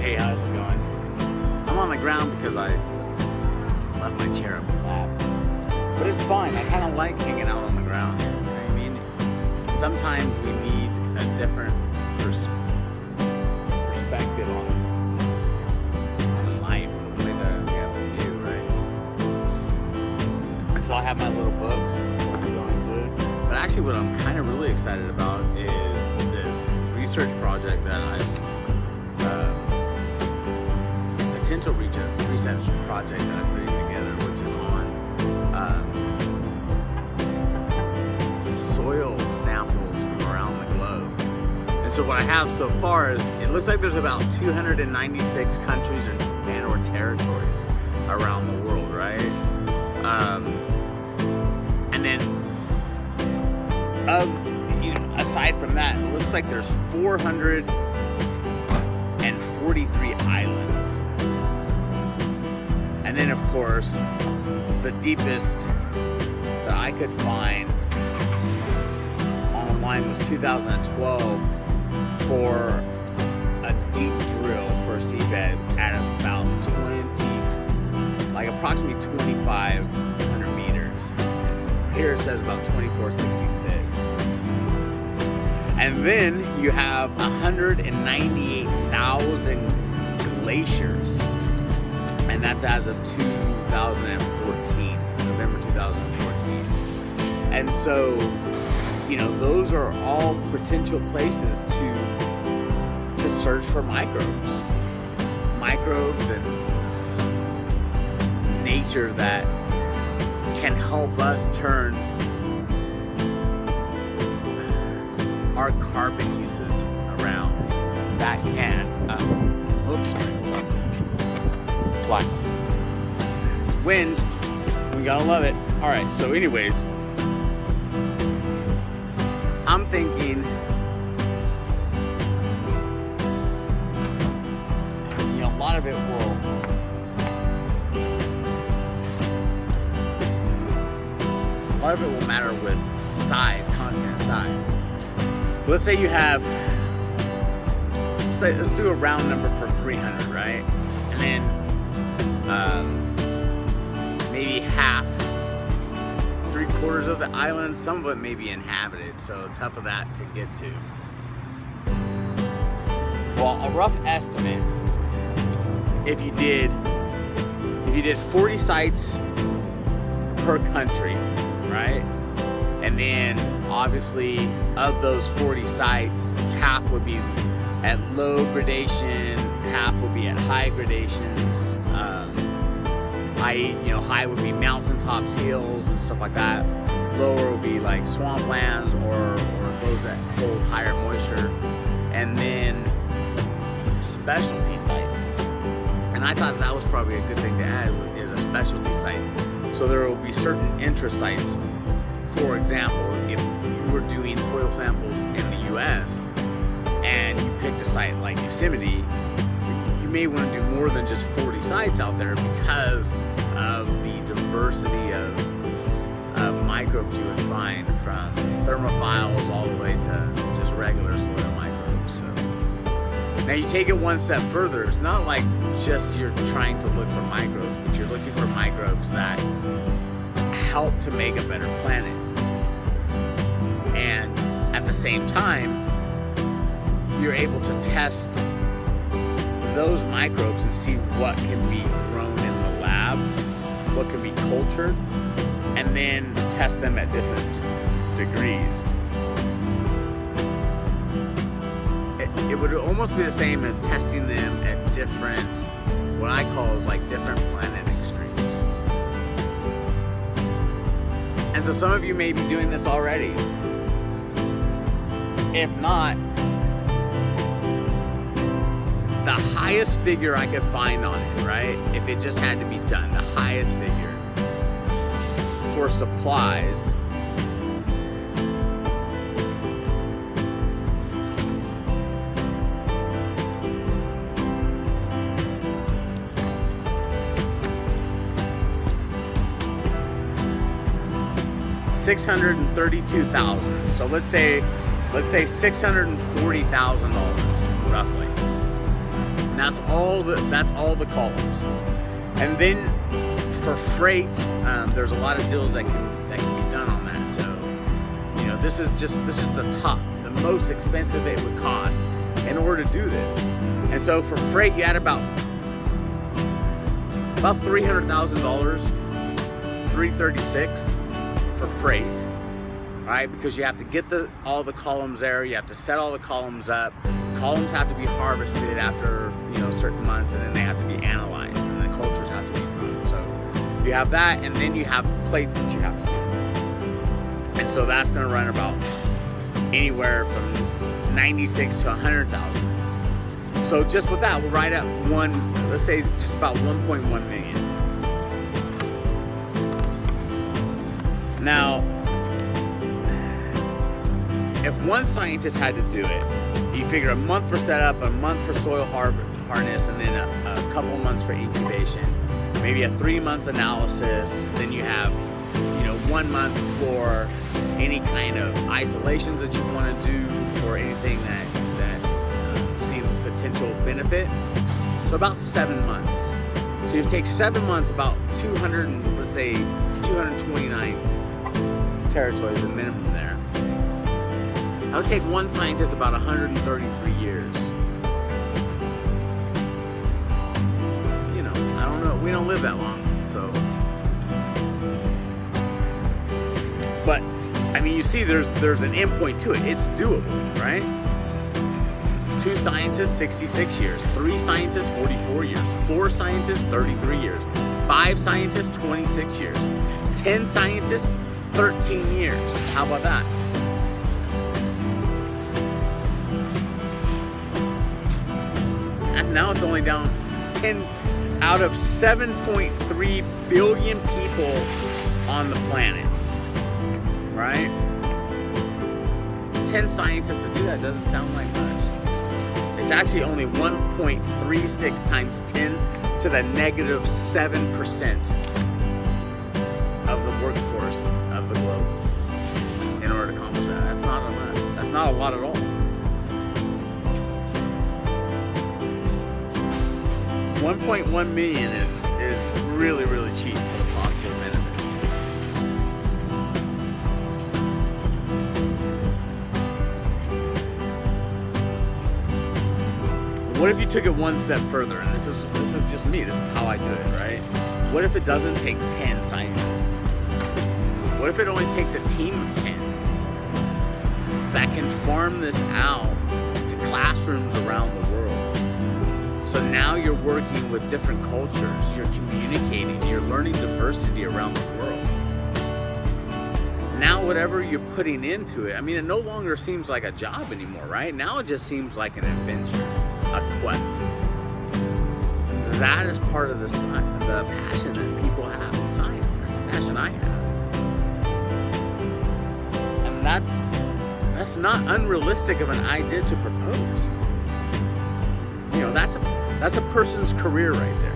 Hey, how's it going? I'm on the ground because I left my chair up the lab. But it's fine. I kind of like hanging out on the ground. You know what I mean? Sometimes we need a different perspective on life and the way that we have to view, right? And so I have my little book. Going through. But actually what I'm kind of really excited about is this research project that potential research project that I'm putting together, which is on soil samples from around the globe. And so what I have so far is, it looks like there's about 296 countries and or territories around the world, right? And then aside from that, it looks like there's 443 islands. And then, of course, the deepest that I could find online was 2012 for a deep drill for a seabed at about approximately 2,500 meters. Here it says about 2,466. And then you have 198,000 glaciers. And that's as of 2014, November 2014. And so, those are all potential places to search for microbes. Microbes and nature that can help us turn our carbon usage around. That can, fly. Wind, we gotta love it. All right, so anyways, I'm thinking, a lot of it will matter with size, continent size. Let's say you have, let's do a round number for 300, right? And then maybe half, 3/4 of the island, some of it may be inhabited, so tough of that to get to. Well, a rough estimate, if you did 40 sites per country, right? And then obviously of those 40 sites, half would be at low gradation, half would be at high gradations. High would be mountaintops, hills, and stuff like that. Lower would be like swamplands or those that hold higher moisture. And then specialty sites. And I thought that was probably a good thing to add, is a specialty site. So there will be certain interest sites. For example, if you were doing soil samples in the US and you picked a site like Yosemite, you may want to do more than just 40 sites out there because of the diversity of microbes you would find, from thermophiles all the way to just regular soil microbes. So now you take it one step further. It's not like just you're trying to look for microbes, but you're looking for microbes that help to make a better planet. And at the same time, you're able to test those microbes and see what can be grown in the lab, what can be cultured, and then test them at different degrees. It would almost be the same as testing them at different, what I call is like different planet extremes. And so some of you may be doing this already. If not, the highest figure I could find on it, right? If it just had to be done, the highest figure for supplies $632,000. So let's say $640,000 roughly. And that's all the columns. And then for freight, there's a lot of deals that can be done on that. So, you know, this is the top, the most expensive it would cost in order to do this. And so for freight, you add about $300,000, $336 for freight, right? Because you have to get all the columns there, you have to set all the columns up. Columns have to be harvested after, you know, certain months, and then they have to be analyzed, and the cultures have to be grown. So you have that, and then you have the plates that you have to do. And so that's going to run about anywhere from 96 to 100,000. So just with that, we're right at let's say just about 1.1 million. Now, if one scientist had to do it, you figure a month for setup, a month for soil harness, and then a couple months for incubation. Maybe a 3 months analysis. Then you have, you know, 1 month for any kind of isolations that you want to do for anything that seems potential benefit. So about 7 months. So you take 7 months, about 229 territories, the minimum there. That would take one scientist about 133 years. You know, I don't know. We don't live that long, so. But, I mean, you see there's an endpoint to it. It's doable, right? 2 scientists, 66 years. 3 scientists, 44 years. 4 scientists, 33 years. 5 scientists, 26 years. 10 scientists, 13 years. How about that? And now it's only down 10 out of 7.3 billion people on the planet, right? 10 scientists to do that doesn't sound like much. It's actually only 1.36 times 10 to the negative 7% of the workforce of the globe in order to accomplish that. That's not enough. That's not a lot at all. 1.1 million is really, really cheap for the possible benefits. What if you took it one step further? And this is just me. This is how I do it, right? What if it doesn't take 10 scientists? What if it only takes a team of 10 that can farm this out to classrooms around the world? So now you're working with different cultures, you're communicating, you're learning diversity around the world. Now whatever you're putting into it, I mean, it no longer seems like a job anymore, right? Now it just seems like an adventure, a quest. That is part of the passion that people have in science. That's the passion I have. And that's not unrealistic of an idea to propose. You know, that's a person's career right there.